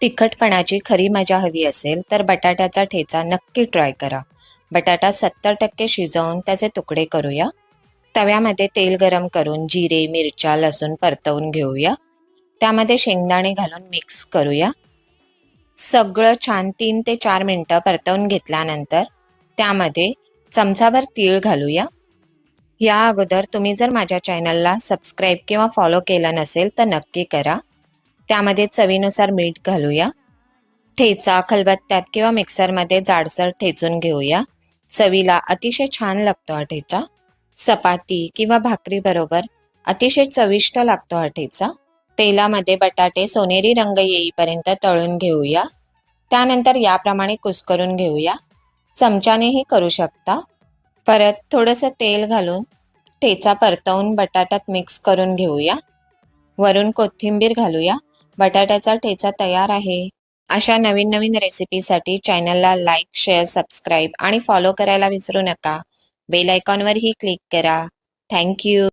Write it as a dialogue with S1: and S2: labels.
S1: तिखटपणाची खरी मजा हवी असेल तर बटाट्याचा ठेचा नक्की ट्राय करा. बटाटा 70% शिजवून त्याचे तुकडे करूया. तव्यामध्ये तेल गरम करून जिरे, मिरच्या, लसूण परतवून घेऊया. त्यामध्ये शेंगदाणे घालून मिक्स करूया. सगळं छान 3 ते 4 मिनिटं परतवून घेतल्यानंतर त्यामध्ये चमचाभर तीळ घालूया. या अगोदर तुम्ही जर माझ्या चॅनलला सबस्क्राईब किंवा फॉलो केलं नसेल तर नक्की करा. त्यामध्ये चवीनुसार मीठ घालूया. ठेचा खलबत्त्यात किंवा मिक्सरमध्ये जाडसर ठेचून घेऊया. चवीला अतिशय छान लागतो हा ठेचा. चपाती किंवा भाकरी बरोबर अतिशय चविष्ट लागतो हा ठेचा. तेलामध्ये बटाटे सोनेरी रंग येईपर्यंत तळून घेऊया. त्यानंतर याप्रमाणे कुस्करून घेऊया. चमच्यानेही करू शकता. परत थोडंसं तेल घालून ठेचा परतवून बटाट्यात मिक्स करून घेऊया. वरून कोथिंबीर घालूया. बटाट्याचा ठेचा तयार आहे. अशा नवीन नवीन रेसिपीसाठी चॅनलला लाईक, शेअर, सबस्क्राईब आणि फॉलो करायला विसरू नका. बेल आयकॉनवरही क्लिक करा. थँक्यू.